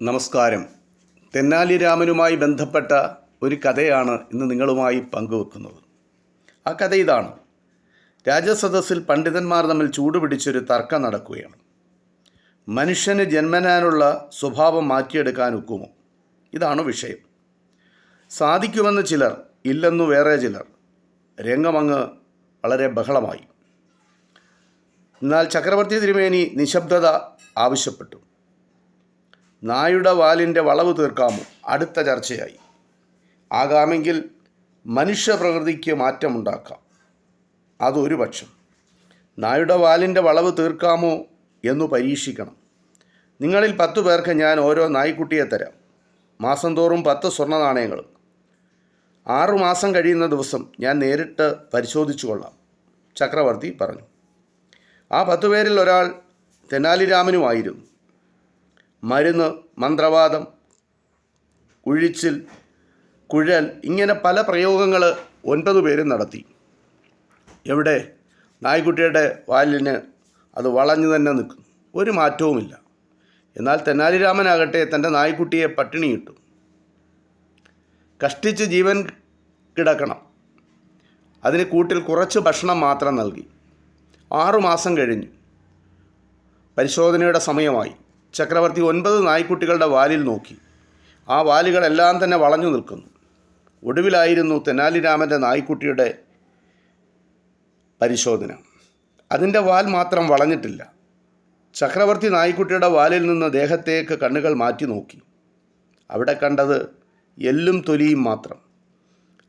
നമസ്കാരം. തെന്നാലി രാമനുമായി ബന്ധപ്പെട്ട ഒരു കഥയാണ് ഇന്ന് നിങ്ങളുമായി പങ്കുവെക്കുന്നത്. ആ കഥ ഇതാണ്. രാജസദസ്സിൽ പണ്ഡിതന്മാർ തമ്മിൽ ചൂടുപിടിച്ചൊരു തർക്കം നടക്കുകയാണ്. മനുഷ്യന് ജന്മനാനുള്ള സ്വഭാവം മാറ്റിയെടുക്കാൻ ഒക്കുമോ? ഇതാണ് വിഷയം. സാധിക്കുമെന്ന് ചിലർ, ഇല്ലെന്നു വേറെ ചിലർ. രംഗമങ്ങ് വളരെ ബഹളമായി. എന്നാൽ ചക്രവർത്തി തിരുമേനി നിശബ്ദത ആവശ്യപ്പെട്ടു. നായുടെ വാലിൻ്റെ വളവ് തീർക്കാമോ? അടുത്ത ചർച്ചയായി. ആകാമെങ്കിൽ മനുഷ്യപ്രകൃതിക്ക് മാറ്റമുണ്ടാക്കാം. അതൊരു പക്ഷം. നായുടെ വാലിൻ്റെ വളവ് തീർക്കാമോ എന്നു പരീക്ഷിക്കണം. നിങ്ങളിൽ 10 പേർക്ക് ഞാൻ ഓരോ നായ്ക്കുട്ടിയെ തരാം. മാസം തോറും 10 സ്വർണ്ണ നാണയങ്ങൾ. 6 മാസം കഴിയുന്ന ദിവസം ഞാൻ നേരിട്ട് പരിശോധിച്ചു കൊള്ളാം, ചക്രവർത്തി പറഞ്ഞു. ആ 10 പേരിൽ ഒരാൾ തെനാലി രാമനുമായിരുന്നു. മരുന്ന്, മന്ത്രവാദം, ഉഴിച്ചിൽ, കുഴൽ, ഇങ്ങനെ പല പ്രയോഗങ്ങൾ 9 പേരും നടത്തി. എവിടെ? നായ്ക്കുട്ടിയുടെ വാലിന് അത് വളഞ്ഞു തന്നെ നിൽക്കും, ഒരു മാറ്റവുമില്ല. എന്നാൽ തെനാലി രാമനാകട്ടെ തൻ്റെ നായ്ക്കുട്ടിയെ പട്ടിണിയിട്ടു. കഷ്ടിച്ച് ജീവൻ കിടക്കണം. അതിന് കൂട്ടിൽ കുറച്ച് ഭക്ഷണം മാത്രം നൽകി. 6 മാസം കഴിഞ്ഞു. പരിശോധനയുടെ സമയമായി. ചക്രവർത്തി 9 നായ്ക്കുട്ടികളുടെ വാലിൽ നോക്കി. ആ വാലുകളെല്ലാം തന്നെ വളഞ്ഞു നിൽക്കുന്നു. ഒടുവിലായിരുന്നു തെനാലി രാമൻ്റെ നായ്ക്കുട്ടിയുടെ പരിശോധന. അതിൻ്റെ വാൽ മാത്രം വളഞ്ഞിട്ടില്ല. ചക്രവർത്തി നായ്ക്കുട്ടിയുടെ വാലിൽ നിന്ന് ദേഹത്തേക്ക് കണ്ണുകൾ മാറ്റി നോക്കി. അവിടെ കണ്ടത് എല്ലും തൊലിയും മാത്രം.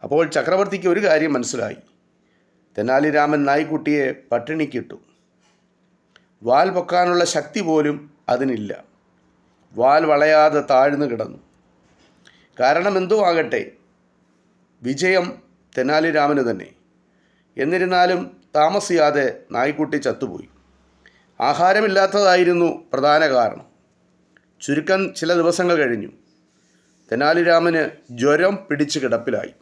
അപ്പോൾ ചക്രവർത്തിക്ക് ഒരു കാര്യം മനസ്സിലായി. തെനാലി രാമൻ നായ്ക്കുട്ടിയെ പട്ടിണിക്കിട്ടു. വാൽ പൊക്കാനുള്ള ശക്തി പോലും അതിനില്ല. വാൽ വളയാതെ താഴ്ന്നു കിടന്നു. കാരണം എന്തോ ആകട്ടെ, വിജയം തെനാലി രാമന് തന്നെ. എന്നിരുന്നാലും താമസിയാതെ നായ്ക്കുട്ടി ചത്തുപോയി. ആഹാരമില്ലാത്തതായിരുന്നു പ്രധാന കാരണം. ചുരുക്കം ചില ദിവസങ്ങൾ കഴിഞ്ഞു. തെനാലി രാമന് ജ്വരം പിടിച്ച് കിടപ്പിലായി.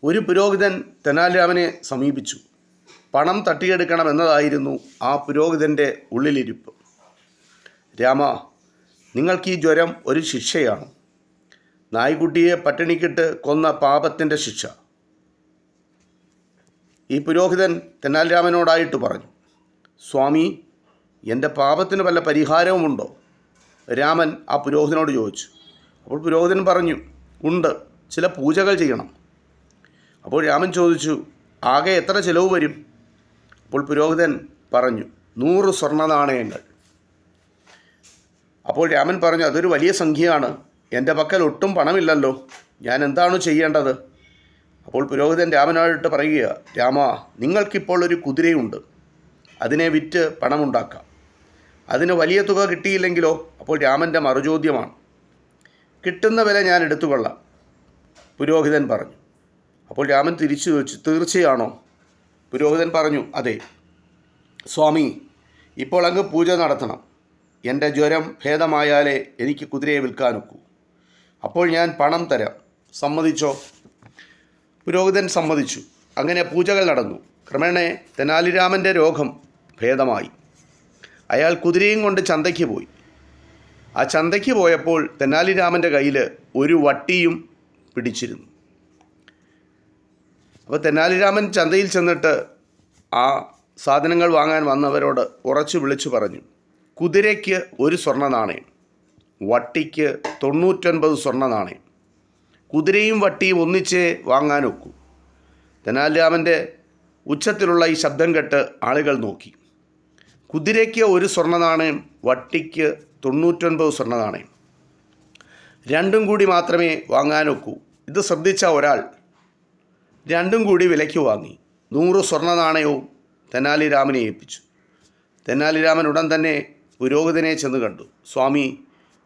ഒരു പുരോഹിതൻ തെനാലി രാമനെ സമീപിച്ചു. പണം തട്ടിയെടുക്കണമെന്നതായിരുന്നു ആ പുരോഹിതൻ്റെ ഉള്ളിലിരിപ്പ്. രാമ, നിങ്ങൾക്ക് ഈ ജ്വരം ഒരു ശിക്ഷയാണ്. നായ്ക്കുട്ടിയെ പട്ടിണിക്കിട്ട് കൊന്ന പാപത്തിൻ്റെ ശിക്ഷ. ഈ പുരോഹിതൻ തെനാലി രാമനോടായിട്ട് പറഞ്ഞു. സ്വാമി, എൻ്റെ പാപത്തിന് വല്ല പരിഹാരവുമുണ്ടോ? രാമൻ ആ പുരോഹിതനോട് ചോദിച്ചു. അപ്പോൾ പുരോഹിതൻ പറഞ്ഞു, ഉണ്ട്, ചില പൂജകൾ ചെയ്യണം. അപ്പോൾ രാമൻ ചോദിച്ചു, ആകെ എത്ര ചിലവ് വരും? അപ്പോൾ പുരോഹിതൻ പറഞ്ഞു, 100 സ്വർണ്ണ നാണയങ്ങൾ. അപ്പോൾ രാമൻ പറഞ്ഞു, അതൊരു വലിയ സംഖ്യയാണ്. എൻ്റെ പക്കൽ ഒട്ടും പണമില്ലല്ലോ, ഞാൻ എന്താണ് ചെയ്യേണ്ടത്? അപ്പോൾ പുരോഹിതൻ രാമനോട്ട് പറയുക, രാമ, നിങ്ങൾക്കിപ്പോൾ ഒരു കുതിരയുണ്ട്. അതിനെ വിറ്റ് പണമുണ്ടാക്കാം. അതിന് വലിയ തുക കിട്ടിയില്ലെങ്കിലോ? അപ്പോൾ രാമൻ്റെ മറുചോദ്യമാണ്. കിട്ടുന്ന വില ഞാൻ എടുത്തുകൊള്ളാം, പുരോഹിതൻ പറഞ്ഞു. അപ്പോൾ രാമൻ തിരിച്ചു ചോദിച്ചു, തീർച്ചയാണോ? പുരോഹിതൻ പറഞ്ഞു, അതെ. സ്വാമി, ഇപ്പോൾ അങ്ങ് പൂജ നടത്തണം. എൻ്റെ ജ്വരം ഭേദമായാലേ എനിക്ക് കുതിരയെ വിൽക്കാനൊക്കൂ. അപ്പോൾ ഞാൻ പണം തരാം, സമ്മതിച്ചോ? പുരോഹിതൻ സമ്മതിച്ചു. അങ്ങനെ പൂജകൾ നടന്നു. ക്രമേണ തെനാലി രാമൻ്റെ രോഗം ഭേദമായി. അയാൾ കുതിരയും കൊണ്ട് ചന്തയ്ക്ക് പോയി. ആ ചന്തയ്ക്ക് പോയപ്പോൾ തെനാലി രാമൻ്റെ കയ്യിൽ ഒരു വട്ടിയും പിടിച്ചിരുന്നു. അപ്പോൾ തെനാലി രാമൻ ചന്തയിൽ ചെന്നിട്ട് ആ സാധനങ്ങൾ വാങ്ങാൻ വന്നവരോട് ഉറച്ചു വിളിച്ചു പറഞ്ഞു, കുതിരയ്ക്ക് 1 സ്വർണ്ണ നാണയം, വട്ടിക്ക് 99 സ്വർണ്ണ നാണയം. കുതിരയും വട്ടിയും ഒന്നിച്ചേ വാങ്ങാനൊക്കൂ. തെനാലി രാമൻ്റെ ഉച്ചത്തിലുള്ള ഈ ശബ്ദം കേട്ട് ആളുകൾ നോക്കി. കുതിരയ്ക്ക് 1 സ്വർണ്ണ നാണയം, വട്ടിക്ക് 99 സ്വർണ്ണ നാണയം. രണ്ടും കൂടി മാത്രമേ വാങ്ങാനൊക്കൂ. ഇത് ശ്രദ്ധിച്ച ഒരാൾ രണ്ടും കൂടി വിലയ്ക്ക് വാങ്ങി. 100 സ്വർണ്ണ നാണയവും തെനാലി രാമനെ ഏൽപ്പിച്ചു. തെനാലി രാമൻ ഉടൻ തന്നെ പുരോഹിതനെ ചെന്ന് കണ്ടു. സ്വാമി,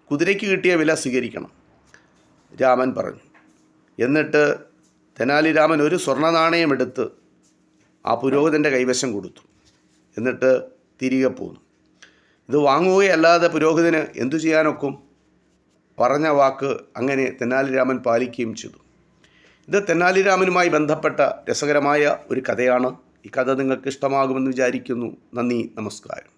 കുതിരയ്ക്ക് കിട്ടിയ വില സ്വീകരിക്കണം, രാമൻ പറഞ്ഞു. എന്നിട്ട് തെനാലി രാമൻ 1 സ്വർണ്ണ നാണയം എടുത്ത് ആ പുരോഹിതൻ്റെ കൈവശം കൊടുത്തു. എന്നിട്ട് തിരികെ പോന്നു. ഇത് വാങ്ങുകയല്ലാതെ പുരോഹിതന് എന്തു ചെയ്യാനൊക്കും? പറഞ്ഞ വാക്ക് അങ്ങനെ തെനാലി രാമൻ പാലിക്കുകയും ചെയ്തു. ഇത് തെനാലി രാമനുമായി ബന്ധപ്പെട്ട രസകരമായ ഒരു കഥയാണ്. ഈ കഥ നിങ്ങൾക്ക് ഇഷ്ടമാകുമെന്ന് വിചാരിക്കുന്നു. നന്ദി, നമസ്കാരം.